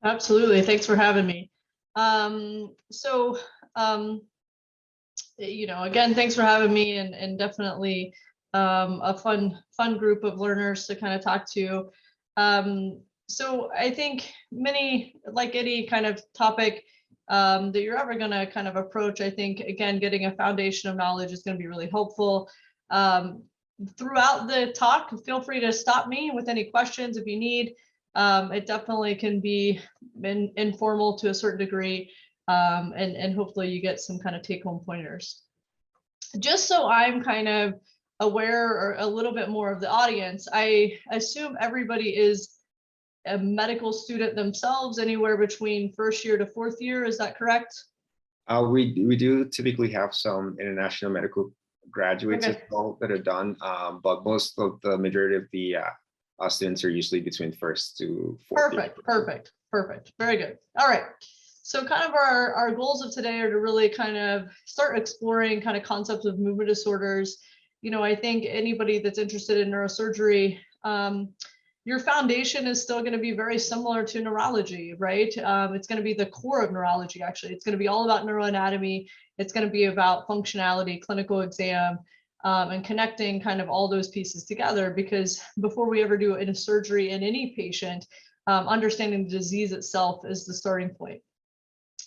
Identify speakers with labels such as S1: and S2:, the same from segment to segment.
S1: Absolutely. Thanks for having me. So, again, thanks for having me, and definitely a fun group of learners to kind of talk to. So I think like any kind of topic that you're ever going to kind of approach, I think, again, getting a foundation of knowledge is going to be really helpful. Throughout the talk, feel free to stop me with any questions if you need. It definitely can be informal to a certain degree, and hopefully you get some kind of take-home pointers. Just so I'm kind of aware or a little bit more of the audience, I assume everybody is a medical student themselves, anywhere between first year to fourth year. Is that correct?
S2: We do typically have some international medical graduates as well that are done, but most of the majority of the students are usually between first to fourth year.
S1: Perfect. Very good. All right. So kind of our goals of today are to really kind of start exploring kind of concepts of movement disorders. I think anybody that's interested in neurosurgery, your foundation is still going to be very similar to neurology, right? It's going to be the core of neurology, actually. It's going to be all about neuroanatomy. It's going to be about functionality, clinical exam, and connecting kind of all those pieces together, because before we ever do a surgery in any patient, understanding the disease itself is the starting point.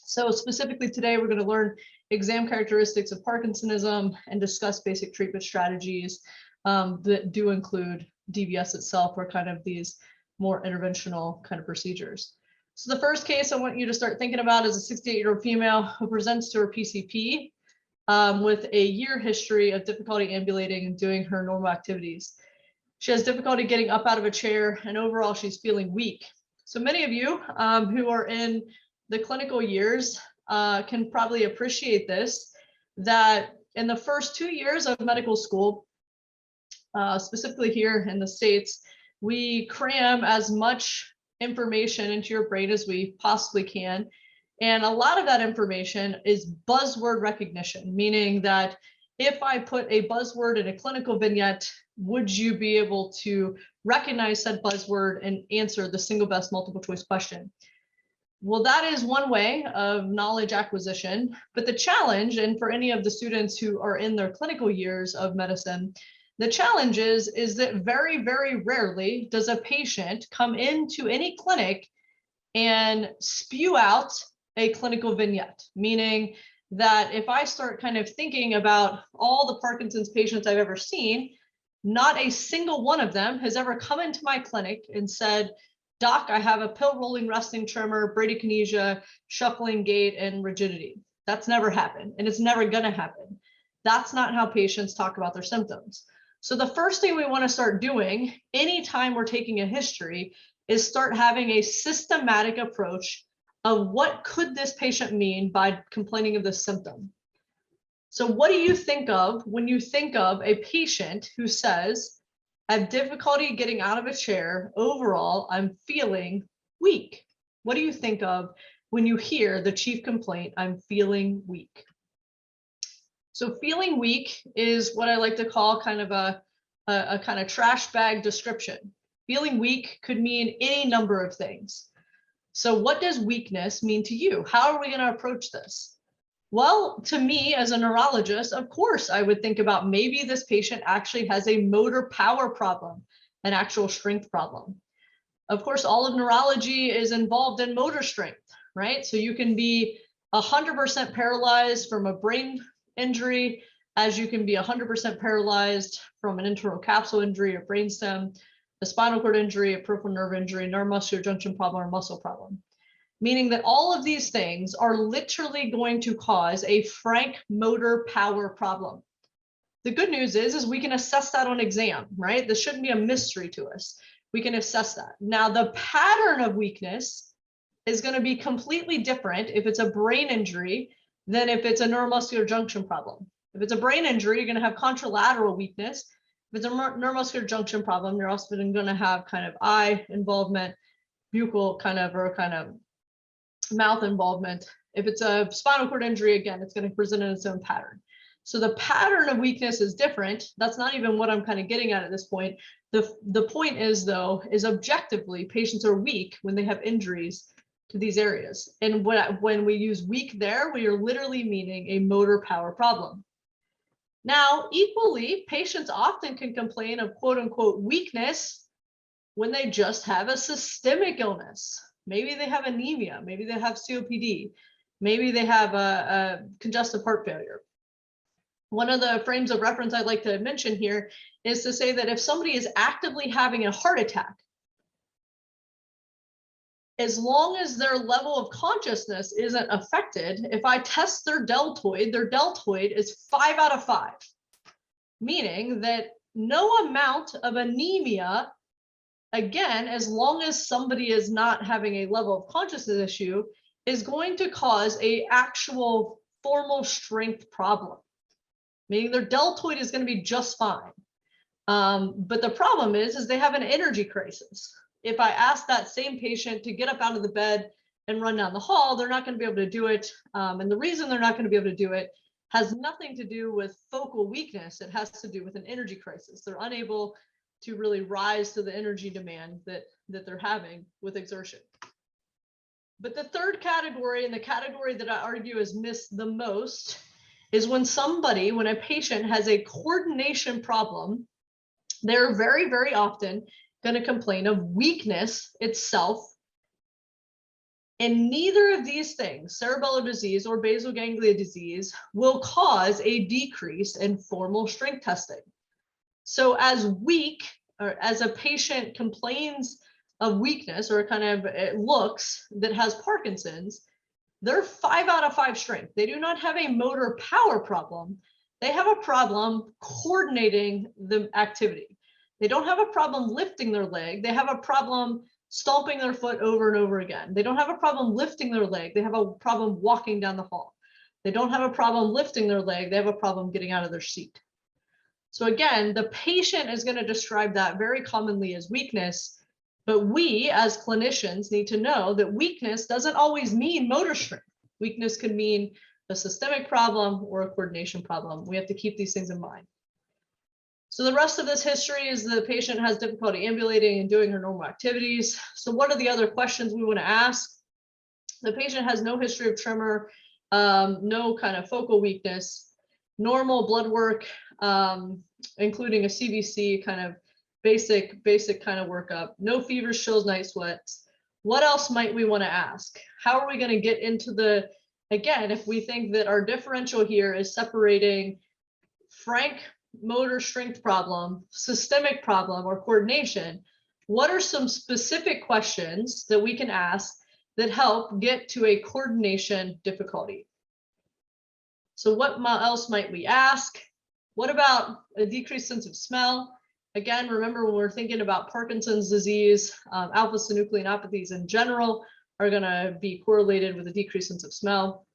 S1: So specifically today, we're going to learn exam characteristics of Parkinsonism and discuss basic treatment strategies that do include DBS itself, or kind of these more interventional kind of procedures. So the first case I want you to start thinking about is a 68-year-old female who presents to her PCP with a year history of difficulty ambulating and doing her normal activities. She has difficulty getting up out of a chair, and overall she's feeling weak. So many of you who are in the clinical years can probably appreciate this, that in the first 2 years of medical school, specifically here in the States, we cram as much information into your brain as we possibly can. And a lot of that information is buzzword recognition, meaning that if I put a buzzword in a clinical vignette, would you be able to recognize said buzzword and answer the single best multiple choice question? Well, that is one way of knowledge acquisition, but the challenge, and for any of the students who are in their clinical years of medicine, the challenge is that very, very rarely does a patient come into any clinic and spew out a clinical vignette, meaning that if I start kind of thinking about all the Parkinson's patients I've ever seen, not a single one of them has ever come into my clinic and said, "Doc, I have a pill rolling resting tremor, bradykinesia, shuffling gait, and rigidity." That's never happened, and it's never going to happen. That's not how patients talk about their symptoms. So the first thing we want to start doing anytime we're taking a history is start having a systematic approach of what could this patient mean by complaining of this symptom. So what do you think of when you think of a patient who says, "I have difficulty getting out of a chair. Overall, I'm feeling weak"? What do you think of when you hear the chief complaint, "I'm feeling weak"? So feeling weak is what I like to call kind of a kind of trash bag description. Feeling weak could mean any number of things. So what does weakness mean to you? How are we going to approach this? Well, to me as a neurologist, of course, I would think about maybe this patient actually has a motor power problem, an actual strength problem. Of course, all of neurology is involved in motor strength, right? So you can be 100% paralyzed from a brain injury, as you can be 100% paralyzed from an internal capsule injury or brainstem, a spinal cord injury, a peripheral nerve injury, neuromuscular junction problem, or muscle problem. Meaning that all of these things are literally going to cause a frank motor power problem. The good news is we can assess that on exam, right? This shouldn't be a mystery to us. We can assess that. Now, the pattern of weakness is going to be completely different if it's a brain injury than if it's a neuromuscular junction problem. If it's a brain injury, you're going to have contralateral weakness. If it's a neuromuscular junction problem, you're also going to have kind of eye involvement, buccal kind of, or kind of mouth involvement. If it's a spinal cord injury, again, it's going to present in its own pattern. So the pattern of weakness is different. That's not even what I'm kind of getting at this point. The point is, though, is objectively patients are weak when they have injuries to these areas. And when we use weak there, we are literally meaning a motor power problem. Now, equally, patients often can complain of quote unquote weakness when they just have a systemic illness. Maybe they have anemia, maybe they have COPD, maybe they have a congestive heart failure. One of the frames of reference I'd like to mention here is to say that if somebody is actively having a heart attack, as long as their level of consciousness isn't affected, if I test their deltoid is 5 out of 5, meaning that no amount of anemia, again, as long as somebody is not having a level of consciousness issue, is going to cause an actual formal strength problem, meaning their deltoid is going to be just fine. But the problem is they have an energy crisis. If I ask that same patient to get up out of the bed and run down the hall, they're not going to be able to do it. And the reason they're not going to be able to do it has nothing to do with focal weakness. It has to do with an energy crisis. They're unable to really rise to the energy demand that they're having with exertion. But the third category, and the category that I argue is missed the most, is when a patient has a coordination problem, they're very, very often going to complain of weakness itself. And neither of these things, cerebellar disease or basal ganglia disease, will cause a decrease in formal strength testing. So as weak, or as a patient complains of weakness, or kind of it looks that has Parkinson's, they're 5 out of 5 strength. They do not have a motor power problem. They have a problem coordinating the activity. They don't have a problem lifting their leg. They have a problem stomping their foot over and over again. They don't have a problem lifting their leg. They have a problem walking down the hall. They don't have a problem lifting their leg. They have a problem getting out of their seat. So again, the patient is going to describe that very commonly as weakness, but we as clinicians need to know that weakness doesn't always mean motor strength. Weakness can mean a systemic problem or a coordination problem. We have to keep these things in mind. So the rest of this history is the patient has difficulty ambulating and doing her normal activities. So what are the other questions we want to ask? The patient has no history of tremor, no kind of focal weakness, normal blood work, including a CBC, kind of basic kind of workup, no fevers, chills, night sweats. What else might we want to ask? How are we going to get into the, again, if we think that our differential here is separating frank motor strength problem, systemic problem, or coordination, what are some specific questions that we can ask that help get to a coordination difficulty? So what else might we ask? What about a decreased sense of smell? Again, remember when we're thinking about Parkinson's disease, alpha-synucleinopathies in general are going to be correlated with a decreased sense of smell.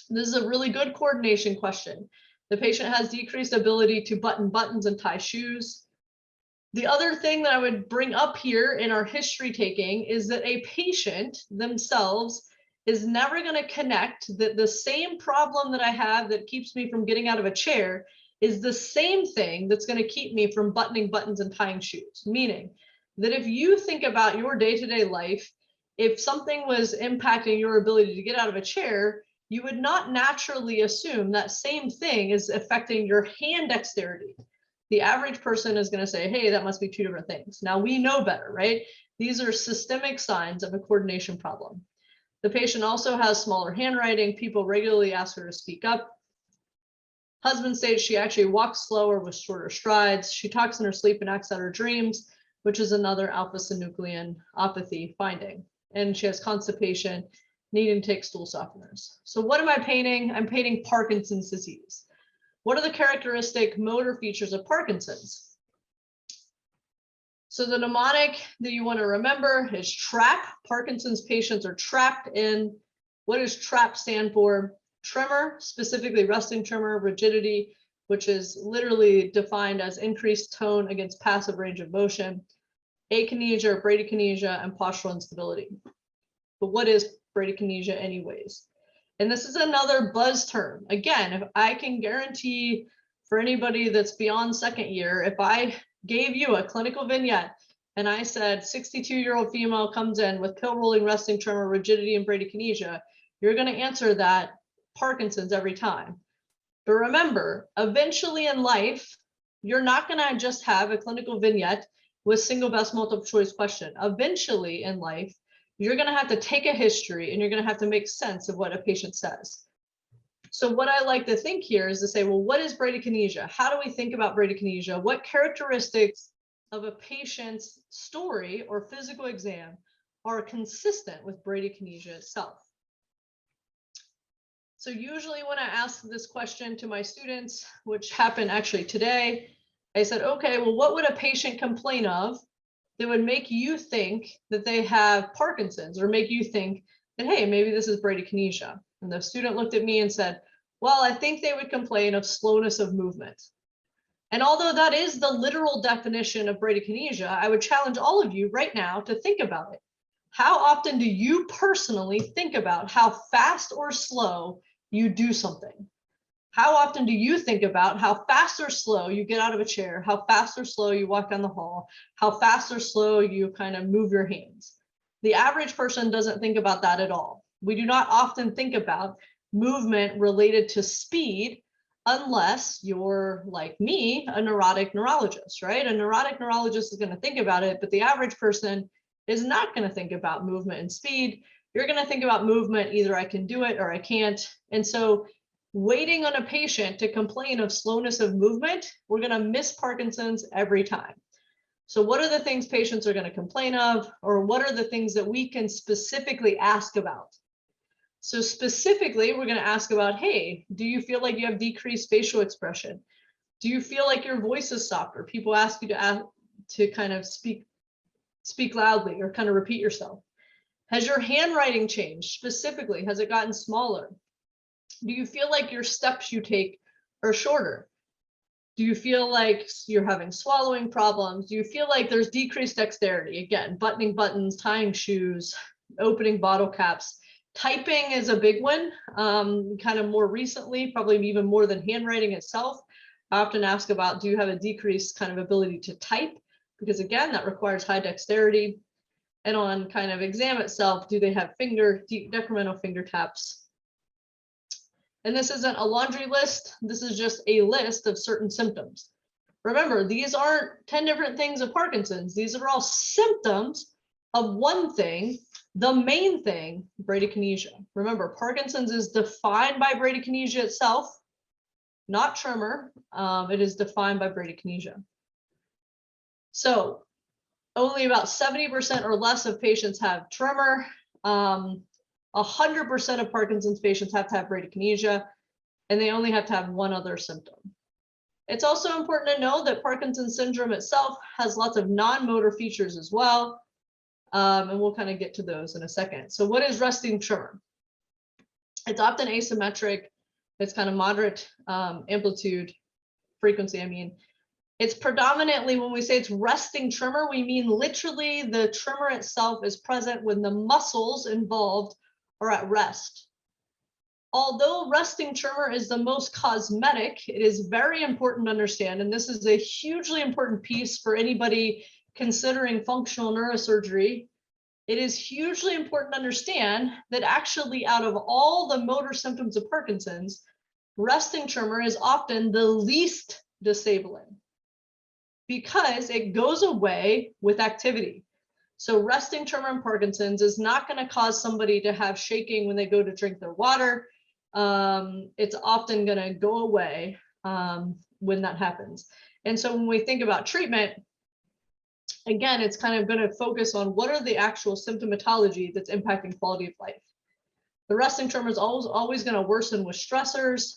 S1: This is a really good coordination question. The patient has decreased ability to button buttons and tie shoes. The other thing that I would bring up here in our history taking is that a patient themselves is never going to connect that the same problem that I have that keeps me from getting out of a chair is the same thing that's going to keep me from buttoning buttons and tying shoes. Meaning that if you think about your day-to-day life, if something was impacting your ability to get out of a chair, you would not naturally assume that same thing is affecting your hand dexterity. The average person is going to say, hey, that must be 2 different things. Now we know better, right? These are systemic signs of a coordination problem. The patient also has smaller handwriting. People regularly ask her to speak up. Husband states she actually walks slower with shorter strides. She talks in her sleep and acts out her dreams, which is another alpha-synucleinopathy finding. And she has constipation, needing to take stool softeners. So what am I painting? I'm painting Parkinson's disease. What are the characteristic motor features of Parkinson's? So the mnemonic that you want to remember is TRAP. Parkinson's patients are trapped in, what does TRAP stand for? Tremor, specifically resting tremor, rigidity, which is literally defined as increased tone against passive range of motion, akinesia or bradykinesia, and postural instability. But what is bradykinesia anyways? And this is another buzz term. Again, if I can guarantee for anybody that's beyond second year, if I gave you a clinical vignette and I said 62-year-old female comes in with pill rolling, resting tremor, rigidity, and bradykinesia, you're going to answer that Parkinson's every time. But remember, eventually in life, you're not going to just have a clinical vignette with single best multiple choice question. Eventually in life, you're going to have to take a history and you're going to have to make sense of what a patient says. So what I like to think here is to say, well, what is bradykinesia? How do we think about bradykinesia? What characteristics of a patient's story or physical exam are consistent with bradykinesia itself? So usually when I ask this question to my students, which happened actually today, I said, okay, well, what would a patient complain of that would make you think that they have Parkinson's, or make you think that, hey, maybe this is bradykinesia? And the student looked at me and said, well, I think they would complain of slowness of movement. And although that is the literal definition of bradykinesia, I would challenge all of you right now to think about it. How often do you personally think about how fast or slow you do something? How often do you think about how fast or slow you get out of a chair, how fast or slow you walk down the hall, how fast or slow you kind of move your hands? The average person doesn't think about that at all. We do not often think about movement related to speed unless you're, like me, a neurotic neurologist, right? A neurotic neurologist is going to think about it, but the average person is not going to think about movement and speed. You're going to think about movement, either I can do it or I can't. And so waiting on a patient to complain of slowness of movement, we're going to miss Parkinson's every time. So what are the things patients are going to complain of, or what are the things that we can specifically ask about? So specifically, we're going to ask about, hey, do you feel like you have decreased facial expression? Do you feel like your voice is softer? People ask you to kind of speak loudly or kind of repeat yourself. Has your handwriting changed? Specifically, has it gotten smaller? Do you feel like your steps you take are shorter? Do you feel like you're having swallowing problems? Do you feel like there's decreased dexterity? Again, buttoning buttons, tying shoes, opening bottle caps. Typing is a big one, kind of more recently, probably even more than handwriting itself. I often ask about, do you have a decreased kind of ability to type? Because again, that requires high dexterity. And on kind of exam itself, do they have decremental finger taps? And this isn't a laundry list. This is just a list of certain symptoms. Remember, these aren't 10 different things of Parkinson's. These are all symptoms of one thing, the main thing, bradykinesia. Remember, Parkinson's is defined by bradykinesia itself, not tremor. It is defined by bradykinesia. So only about 70% or less of patients have tremor. 100% of Parkinson's patients have to have bradykinesia, and they only have to have one other symptom. It's also important to know that Parkinson's syndrome itself has lots of non-motor features as well, and we'll kind of get to those in a second. So what is resting tremor? It's often asymmetric. It's kind of moderate amplitude, frequency, I mean. It's predominantly, when we say it's resting tremor, we mean literally the tremor itself is present when the muscles involved are at rest. Although resting tremor is the most cosmetic, it is very important to understand, and this is a hugely important piece for anybody considering functional neurosurgery. It is hugely important to understand that actually out of all the motor symptoms of Parkinson's, resting tremor is often the least disabling because it goes away with activity. So resting tremor in Parkinson's is not going to cause somebody to have shaking when they go to drink their water. It's often going to go away when that happens. And so when we think about treatment, again, it's kind of going to focus on what are the actual symptomatology that's impacting quality of life. The resting tremor is always going to worsen with stressors.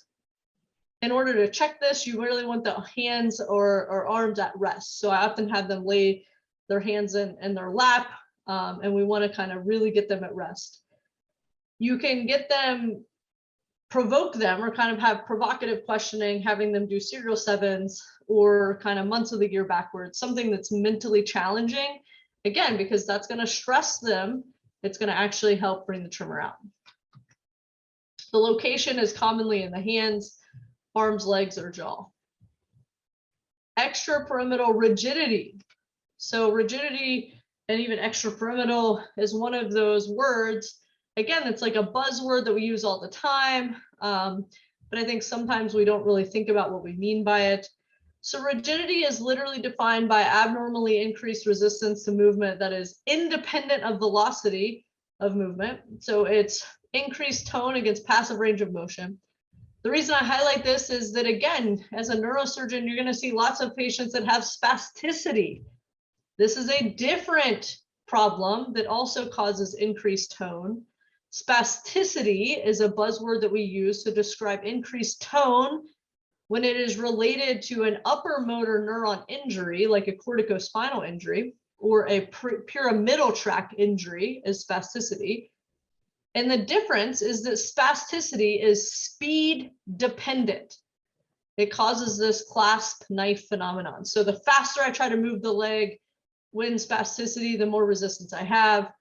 S1: In order to check this, you really want the hands or arms at rest. So I often have them lay their hands in their lap, and we want to kind of really get them at rest. You can get them, provoke them, or kind of have provocative questioning, having them do serial sevens or kind of months of the year backwards, something that's mentally challenging, again, because that's going to stress them. It's going to actually help bring the tremor out. The location is commonly in the hands, arms, legs, or jaw. Extrapyramidal rigidity. So rigidity and even extrapyramidal is one of those words. Again, it's like a buzzword that we use all the time. But I think sometimes we don't really think about what we mean by it. So rigidity is literally defined by abnormally increased resistance to movement that is independent of velocity of movement. So it's increased tone against passive range of motion. The reason I highlight this is that, again, as a neurosurgeon, you're going to see lots of patients that have spasticity. This is a different problem that also causes increased tone. Spasticity is a buzzword that we use to describe increased tone when it is related to an upper motor neuron injury, like a corticospinal injury, or a pyramidal tract injury is spasticity. And the difference is that spasticity is speed dependent. It causes this clasp knife phenomenon. So the faster I try to move the leg when spasticity, the more resistance I have.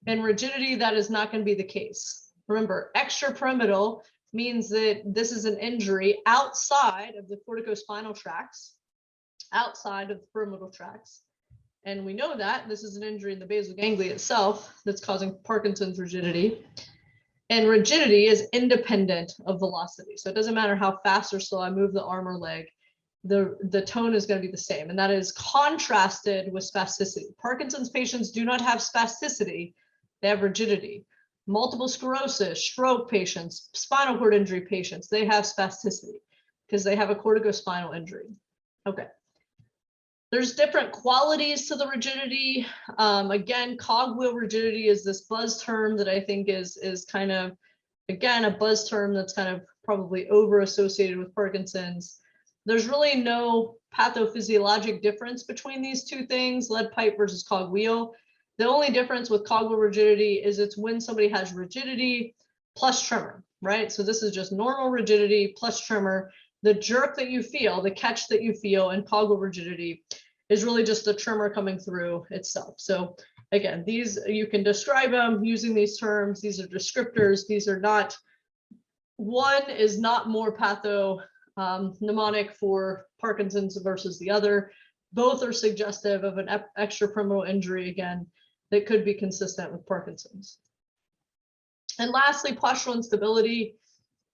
S1: And rigidity, that is not going to be the case. Remember, extrapyramidal means that this is an injury outside of the corticospinal tracts, outside of the pyramidal tracts. And we know that this is an injury in the basal ganglia itself that's causing Parkinson's rigidity. And rigidity is independent of velocity. So it doesn't matter how fast or slow I move the arm or leg, the tone is going to be the same. And that is contrasted with spasticity. Parkinson's patients do not have spasticity, they have rigidity. Multiple sclerosis, stroke patients, spinal cord injury patients, they have spasticity because they have a corticospinal injury. Okay. There's different qualities to the rigidity. Again, cogwheel rigidity is this buzz term that I think is kind of, again, a buzz term that's kind of probably over associated with Parkinson's. There's really no pathophysiologic difference between these two things, lead pipe versus cogwheel. The only difference with cogwheel rigidity is it's when somebody has rigidity plus tremor, right? So this is just normal rigidity plus tremor. The jerk that you feel, the catch that you feel in cogwheel rigidity is really just the tremor coming through itself. So again, these, you can describe them using these terms. These are descriptors. These are not, one is not more mnemonic for Parkinson's versus the other. Both are suggestive of an extrapyramidal injury, again, that could be consistent with Parkinson's. And lastly, postural instability.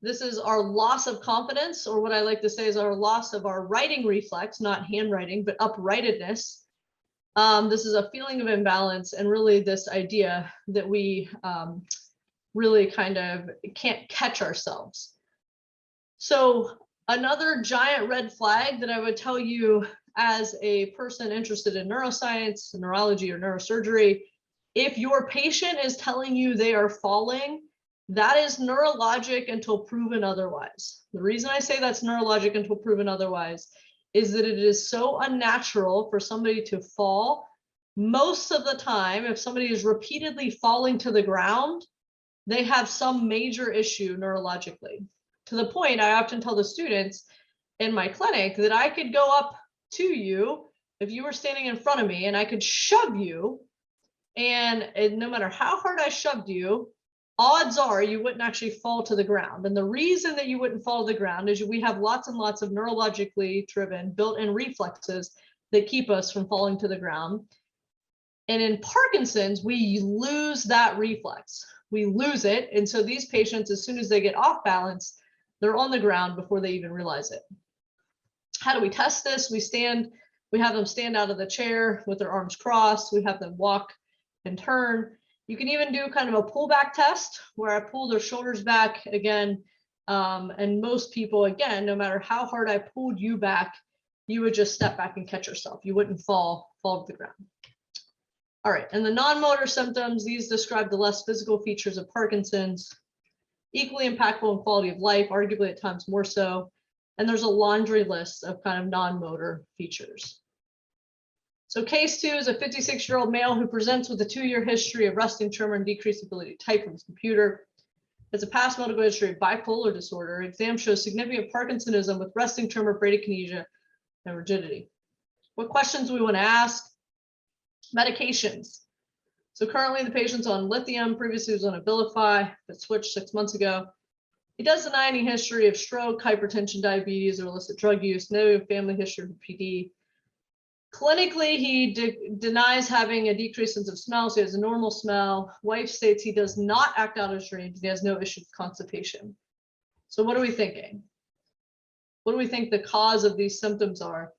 S1: This is our loss of confidence, or what I like to say is our loss of our writing reflex, not handwriting, but uprightedness. This is a feeling of imbalance and really this idea that we really kind of can't catch ourselves. So another giant red flag that I would tell you as a person interested in neuroscience, neurology, or neurosurgery, if your patient is telling you they are falling, that is neurologic until proven otherwise. The reason I say that's neurologic until proven otherwise is that it is so unnatural for somebody to fall. Most of the time, if somebody is repeatedly falling to the ground, they have some major issue neurologically. To the point, I often tell the students in my clinic that I could go up to you if you were standing in front of me and I could shove you, and no matter how hard I shoved you, odds are you wouldn't actually fall to the ground. And the reason that you wouldn't fall to the ground is we have lots and lots of neurologically driven built-in reflexes that keep us from falling to the ground. And in Parkinson's, we lose that reflex. We lose it. And so these patients, as soon as they get off balance, they're on the ground before they even realize it. How do we test this? We have them stand out of the chair with their arms crossed. We have them walk and turn. You can even do kind of a pullback test where I pull their shoulders back again. And most people, again, no matter how hard I pulled you back, you would just step back and catch yourself. You wouldn't fall to the ground. All right, and the non-motor symptoms, these describe the less physical features of Parkinson's, equally impactful in quality of life, arguably at times more so. And there's a laundry list of kind of non-motor features. So case 2 is a 56-year-old male who presents with a 2-year history of resting tremor and decreased ability to type from his computer. Has a past medical history of bipolar disorder. Exam shows significant Parkinsonism with resting tremor, bradykinesia, and rigidity. What questions do we want to ask? Medications. So currently the patient's on lithium, previously was on Abilify, but switched 6 months ago. He does deny any history of stroke, hypertension, diabetes, or illicit drug use, no family history of PD. Clinically, he denies having a decreased sense of smell, so he has a normal smell. Wife states he does not act out of his dreams. He has no issue with constipation. So what are we thinking? What do we think the cause of these symptoms are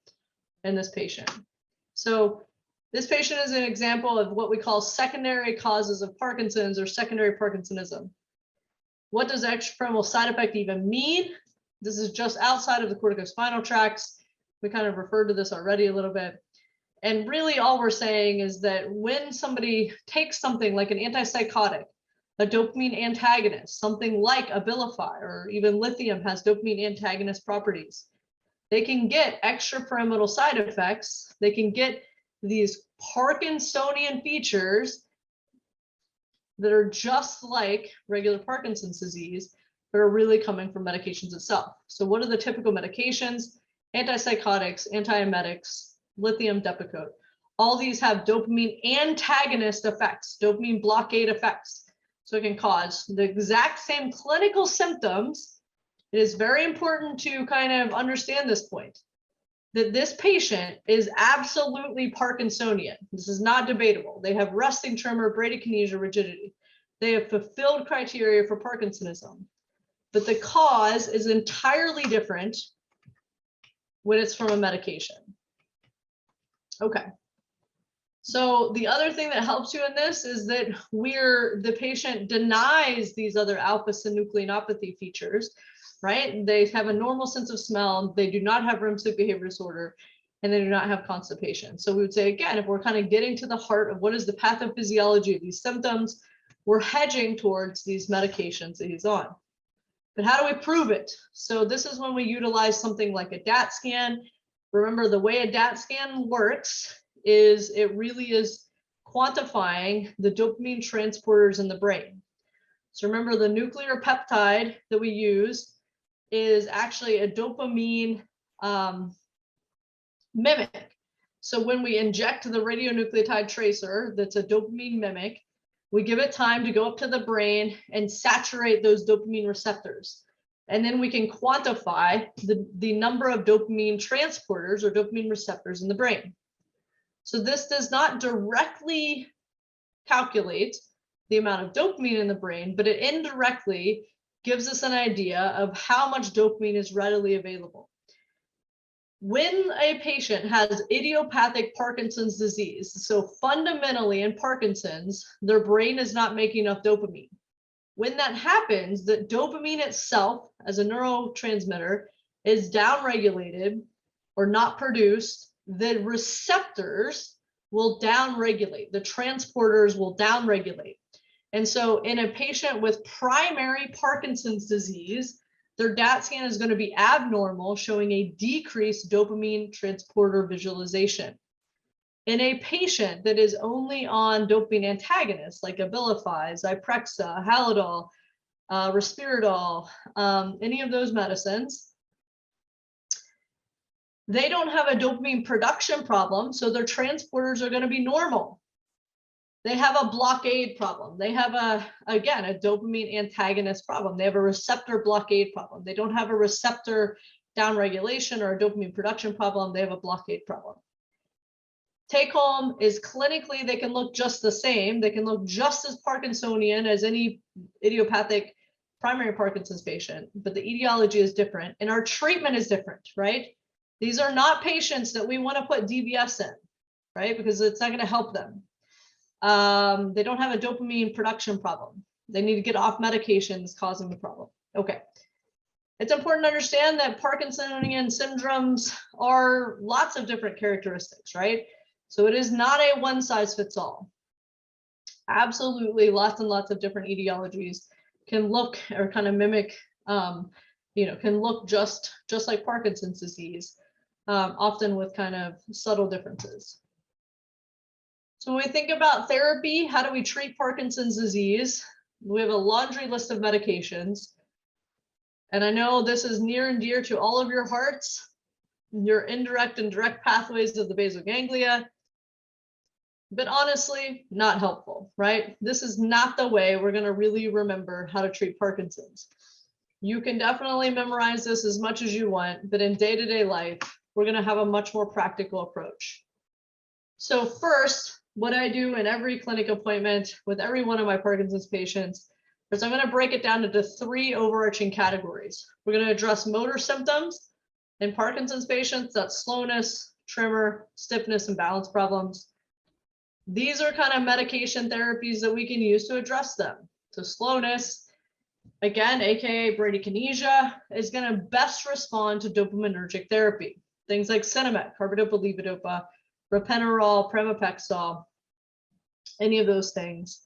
S1: in this patient? So this patient is an example of what we call secondary causes of Parkinson's or secondary Parkinsonism. What does extrapyramidal side effect even mean? This is just outside of the corticospinal tracts. We kind of referred to this already a little bit. And really all we're saying is that when somebody takes something like an antipsychotic, a dopamine antagonist, something like Abilify or even lithium has dopamine antagonist properties, they can get extrapyramidal side effects. They can get these Parkinsonian features that are just like regular Parkinson's disease, but are really coming from medications itself. So what are the typical medications? Antipsychotics, antiemetics, lithium depakote. All these have dopamine antagonist effects, dopamine blockade effects. So it can cause the exact same clinical symptoms. It is very important to kind of understand this point, that this patient is absolutely Parkinsonian. This is not debatable. They have resting tremor, bradykinesia, rigidity. They have fulfilled criteria for Parkinsonism, but the cause is entirely different when it's from a medication. Okay. So the other thing that helps you in this is that the patient denies these other alpha-synucleinopathy features, right? They have a normal sense of smell. They do not have REM sleep behavior disorder, and they do not have constipation. So we would say, again, if we're kind of getting to the heart of what is the pathophysiology of these symptoms, we're hedging towards these medications that he's on. But how do we prove it? So this is when we utilize something like a DAT scan. Remember, the way a DAT scan works is it really is quantifying the dopamine transporters in the brain. So remember, the nuclear peptide that we use is actually a dopamine mimic. So when we inject the radionucleotide tracer, that's a dopamine mimic, we give it time to go up to the brain and saturate those dopamine receptors. And then we can quantify the number of dopamine transporters or dopamine receptors in the brain. So this does not directly calculate the amount of dopamine in the brain, but it indirectly gives us an idea of how much dopamine is readily available. When a patient has idiopathic Parkinson's disease, so fundamentally in Parkinson's, their brain is not making enough dopamine. When that happens, the dopamine itself as a neurotransmitter is downregulated or not produced. The receptors will downregulate, the transporters will downregulate. And so in a patient with primary Parkinson's disease, their DAT scan is going to be abnormal, showing a decreased dopamine transporter visualization. In a patient that is only on dopamine antagonists like Abilify, Zyprexa, Halidol, Risperidol, any of those medicines, they don't have a dopamine production problem, so their transporters are going to be normal. They have a blockade problem. They have again, a dopamine antagonist problem. They have a receptor blockade problem. They don't have a receptor downregulation or a dopamine production problem. They have a blockade problem. Take home is clinically, they can look just the same. They can look just as Parkinsonian as any idiopathic primary Parkinson's patient, but the etiology is different and our treatment is different, right? These are not patients that we want to put DBS in, right? Because it's not going to help them. They don't have a dopamine production problem. They need to get off medications causing the problem. Okay. It's important to understand that Parkinsonian syndromes are lots of different characteristics, right? So it is not a one size fits all. Absolutely, lots and lots of different etiologies can look or kind of mimic, can look just like Parkinson's disease, often with kind of subtle differences. So when we think about therapy, how do we treat Parkinson's disease? We have a laundry list of medications. And I know this is near and dear to all of your hearts, your indirect and direct pathways of the basal ganglia, but honestly, not helpful, right? This is not the way we're going to really remember how to treat Parkinson's. You can definitely memorize this as much as you want, but in day-to-day life, we're going to have a much more practical approach. So first, what I do in every clinic appointment with every one of my Parkinson's patients is I'm going to break it down into 3 overarching categories. We're going to address motor symptoms. In Parkinson's patients, that's slowness, tremor, stiffness, and balance problems. These are kind of medication therapies that we can use to address them. So slowness, again, aka bradykinesia, is going to best respond to dopaminergic therapy. Things like Sinemet, carbidopa, levodopa, ropinirole, pramipexole, any of those things.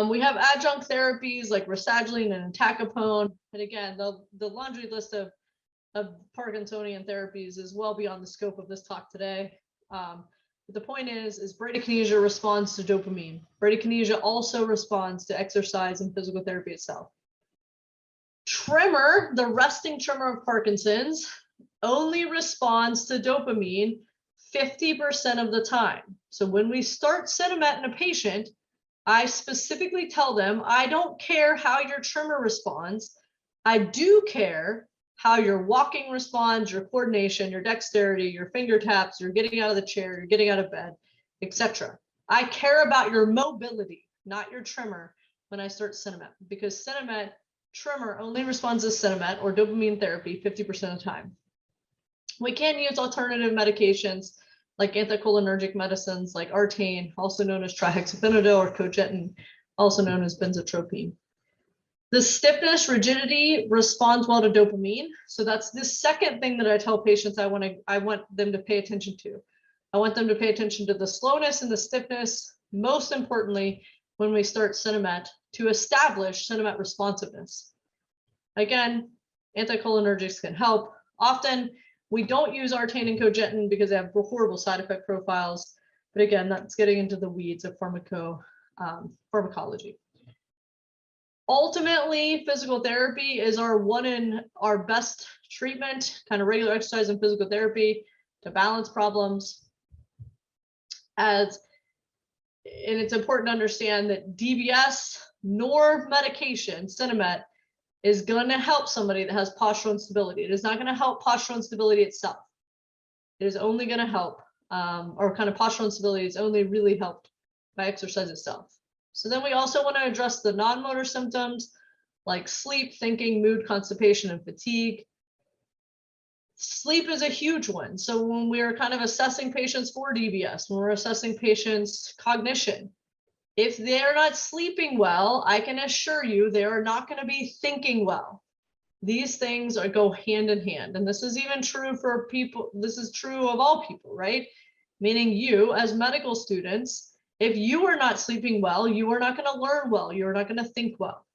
S1: We have adjunct therapies like rasagiline and entacapone. And again, the laundry list of Parkinsonian therapies is well beyond the scope of this talk today. But the point is bradykinesia responds to dopamine. Bradykinesia also responds to exercise and physical therapy itself. Tremor, the resting tremor of Parkinson's, only responds to dopamine 50% of the time. So when we start Sinemet in a patient, I specifically tell them, I don't care how your tremor responds. I do care how your walking responds, your coordination, your dexterity, your finger taps, you're getting out of the chair, you're getting out of bed, etc. I care about your mobility, not your tremor, when I start Sinemet, because Sinemet, tremor only responds to Sinemet or dopamine therapy 50% of the time. We can use alternative medications like anticholinergic medicines like Artane, also known as trihexyphenidyl, or cogentin, also known as benzotropine. The stiffness, rigidity responds well to dopamine. So that's the second thing that I tell patients I want them to pay attention to. I want them to pay attention to the slowness and the stiffness, most importantly, when we start Sinemet, to establish Sinemet responsiveness. Again, anticholinergics can help. Often, we don't use Artane and cogentin because they have horrible side effect profiles. But again, that's getting into the weeds of pharmacology. Ultimately, physical therapy is our best treatment, kind of regular exercise and physical therapy to balance problems. And it's important to understand that DBS nor medication, Sinemet, is going to help somebody that has postural instability. It is not going to help postural instability itself. It is only going to help, or kind of postural instability is only really helped by exercise itself. So then we also want to address the non-motor symptoms like sleep, thinking, mood, constipation, and fatigue. Sleep is a huge one. So when we're kind of assessing patients for DBS, when we're assessing patients' cognition, if they're not sleeping well, I can assure you they are not going to be thinking well. These things go hand in hand. And this is even true for people. This is true of all people, right? Meaning you as medical students, if you are not sleeping well, you are not going to learn well. You're not going to think well.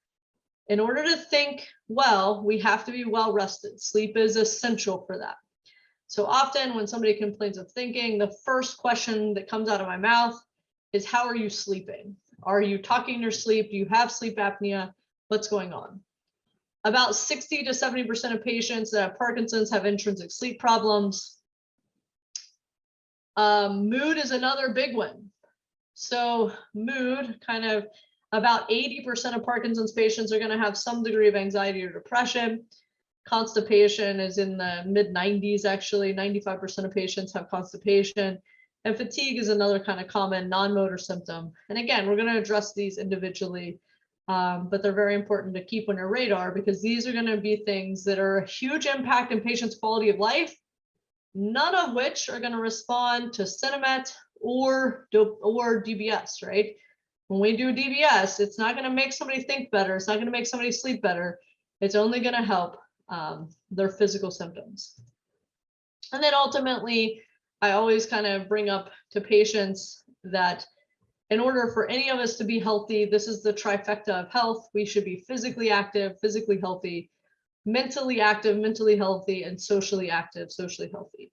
S1: In order to think well, we have to be well rested. Sleep is essential for that. So often when somebody complains of thinking, the first question that comes out of my mouth is, how are you sleeping? Are you talking in your sleep? Do you have sleep apnea? What's going on? About 60 to 70% of patients that have Parkinson's have intrinsic sleep problems. Mood is another big one. So mood, kind of about 80% of Parkinson's patients are going to have some degree of anxiety or depression. Constipation is in the mid 90s, actually. 95% of patients have constipation. And fatigue is another kind of common non-motor symptom. And again, we're going to address these individually, but they're very important to keep on your radar because these are going to be things that are a huge impact in patients' quality of life, none of which are going to respond to Sinemet or DBS, right? When we do DBS, it's not going to make somebody think better. It's not going to make somebody sleep better. It's only going to help their physical symptoms. And then ultimately, I always kind of bring up to patients that in order for any of us to be healthy, this is the trifecta of health. We should be physically active, physically healthy, mentally active, mentally healthy, and socially active, socially healthy.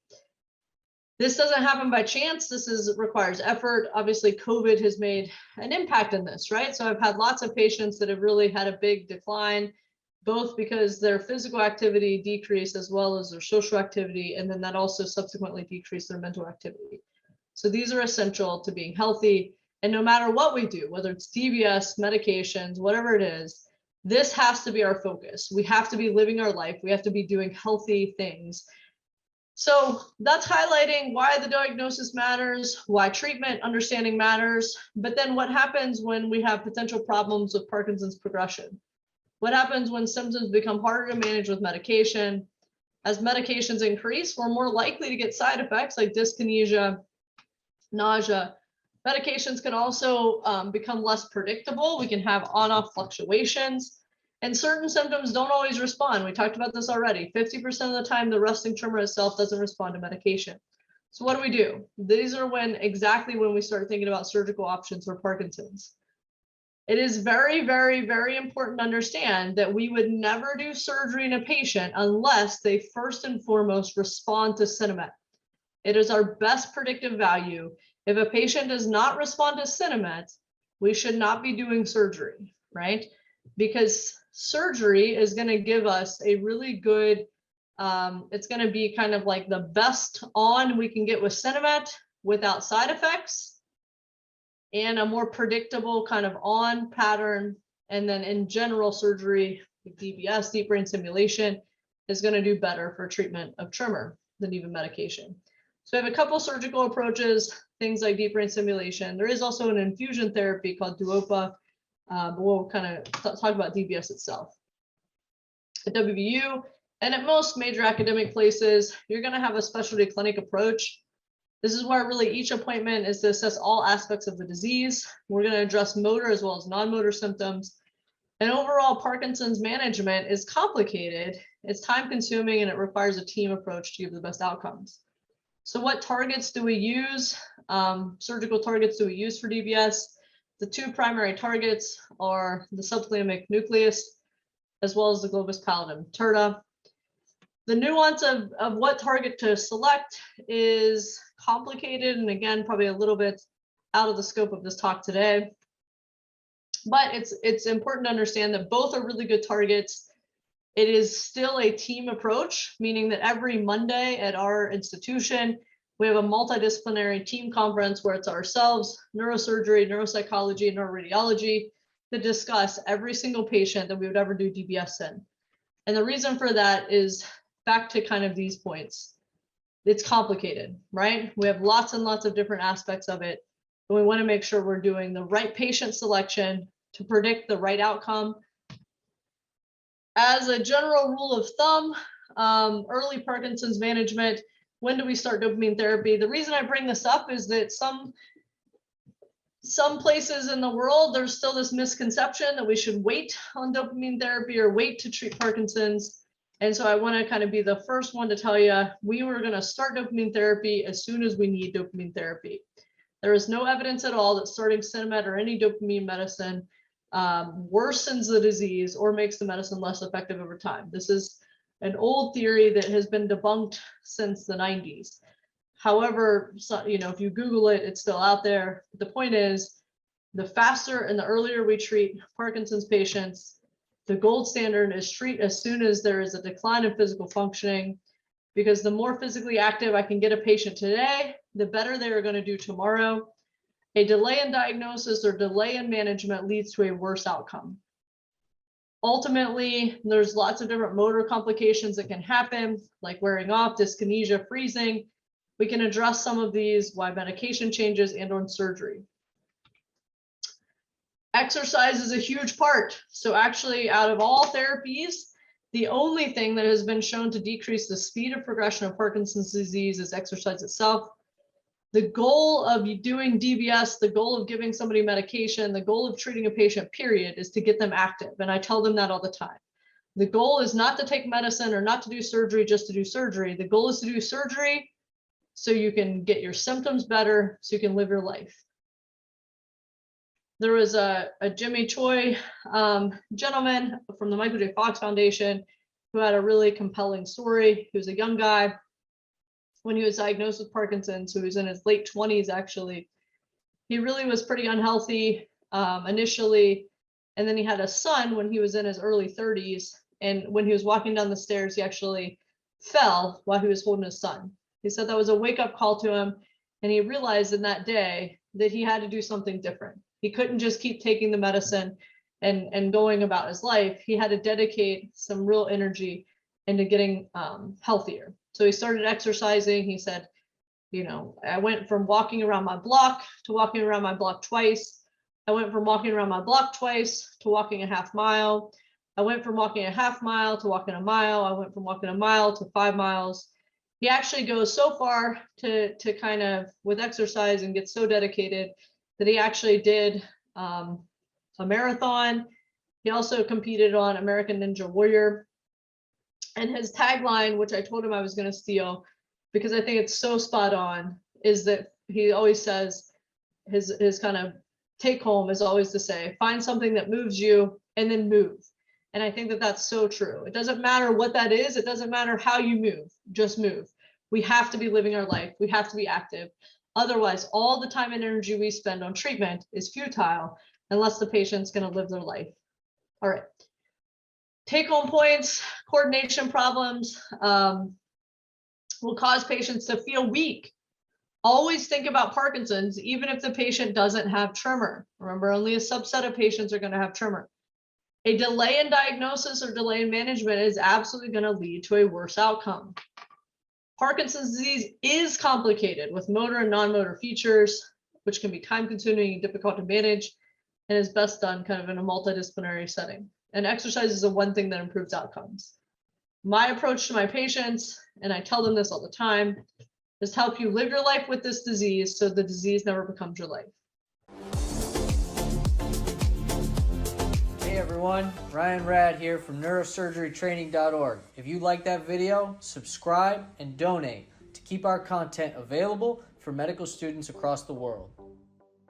S1: This doesn't happen by chance. This requires effort. Obviously, COVID has made an impact in this, right? So I've had lots of patients that have really had a big decline, both because their physical activity decreased as well as their social activity, and then that also subsequently decreased their mental activity. So these are essential to being healthy. And no matter what we do, whether it's DBS, medications, whatever it is, this has to be our focus. We have to be living our life. We have to be doing healthy things So that's highlighting why the diagnosis matters, why treatment understanding matters, but then what happens when we have potential problems with Parkinson's progression? What happens when symptoms become harder to manage with medication? As medications increase, we're more likely to get side effects like dyskinesia, nausea. Medications can also become less predictable. We can have on-off fluctuations. And certain symptoms don't always respond. We talked about this already. 50% of the time, the resting tremor itself doesn't respond to medication. So what do? These are exactly when we start thinking about surgical options for Parkinson's. It is very, very, very important to understand that we would never do surgery in a patient unless they first and foremost respond to Sinemet. It is our best predictive value. If a patient does not respond to Sinemet, we should not be doing surgery, right? Because surgery is going to give us a really good, it's going to be kind of like the best on we can get with Sinemet without side effects and a more predictable kind of on pattern. And then in general surgery, DBS, deep brain stimulation, is going to do better for treatment of tremor than even medication. So we have a couple surgical approaches, things like deep brain stimulation. There is also an infusion therapy called Duopa, but we'll kind of talk about DBS itself. At WVU and at most major academic places, you're going to have a specialty clinic approach. This is where really each appointment is to assess all aspects of the disease. We're going to address motor as well as non-motor symptoms. And overall, Parkinson's management is complicated, it's time consuming, and it requires a team approach to give the best outcomes. So what targets do we use? Surgical targets do we use for DBS? The two primary targets are the subthalamic nucleus, as well as the globus pallidum terta. The nuance of what target to select is complicated, and again, probably a little bit out of the scope of this talk today. But it's important to understand that both are really good targets. It is still a team approach, meaning that every Monday at our institution, we have a multidisciplinary team conference where it's ourselves, neurosurgery, neuropsychology, and neuroradiology to discuss every single patient that we would ever do DBS in. And the reason for that is back to kind of these points. It's complicated, right? We have lots and lots of different aspects of it. And we want to make sure we're doing the right patient selection to predict the right outcome. As a general rule of thumb, early Parkinson's management, when do we start dopamine therapy? The reason I bring this up is that some places in the world, there's still this misconception that we should wait on dopamine therapy or wait to treat Parkinson's. And so I want to kind of be the first one to tell you, we were going to start dopamine therapy as soon as we need dopamine therapy. There is no evidence at all that starting Sinemet or any dopamine medicine worsens the disease or makes the medicine less effective over time. This is an old theory that has been debunked since the 90s. However, if you Google it, it's still out there. The point is, the faster and the earlier we treat Parkinson's patients, the gold standard is treat as soon as there is a decline in physical functioning, because the more physically active I can get a patient today, the better they are going to do tomorrow. A delay in diagnosis or delay in management leads to a worse outcome. Ultimately, there's lots of different motor complications that can happen, like wearing off, dyskinesia, freezing. We can address some of these, why medication changes and on surgery. Exercise is a huge part. So actually, out of all therapies, the only thing that has been shown to decrease the speed of progression of Parkinson's disease is exercise itself. The goal of doing DBS, the goal of giving somebody medication, the goal of treating a patient, period, is to get them active. And I tell them that all the time. The goal is not to take medicine or not to do surgery just to do surgery. The goal is to do surgery so you can get your symptoms better, so you can live your life. There was a Jimmy Choi gentleman from the Michael J. Fox Foundation who had a really compelling story. He was a young guy. When he was diagnosed with Parkinson's, so he was in his late 20s actually. He really was pretty unhealthy initially, and then he had a son when he was in his early 30s, and when he was walking down the stairs, he actually fell while he was holding his son. He said that was a wake-up call to him, and he realized in that day that he had to do something different. He couldn't just keep taking the medicine and going about his life. He had to dedicate some real energy into getting healthier. So he started exercising. He said, you know, I went from walking around my block to walking around my block twice. I went from walking around my block twice to walking a half mile. I went from walking a half mile to walking a mile. I went from walking a mile to 5 miles. He actually goes so far to kind of with exercise and gets so dedicated that he actually did a marathon. He also competed on American Ninja Warrior. And his tagline, which I told him I was going to steal because I think it's so spot on, is that he always says his kind of take home is always to say, find something that moves you and then move. And I think that that's so true. It doesn't matter what that is. It doesn't matter how you move, just move. We have to be living our life. We have to be active. Otherwise, all the time and energy we spend on treatment is futile unless the patient's going to live their life. All right. Take home points, coordination problems will cause patients to feel weak. Always think about Parkinson's, even if the patient doesn't have tremor. Remember, only a subset of patients are going to have tremor. A delay in diagnosis or delay in management is absolutely going to lead to a worse outcome. Parkinson's disease is complicated with motor and non-motor features, which can be time-consuming and difficult to manage, and is best done kind of in a multidisciplinary setting. And exercise is the one thing that improves outcomes. My approach to my patients, and I tell them this all the time, is to help you live your life with this disease so the disease never becomes your life.
S3: Hey everyone, Ryan Rad here from Neurosurgerytraining.org. If you like that video, subscribe and donate to keep our content available for medical students across the world.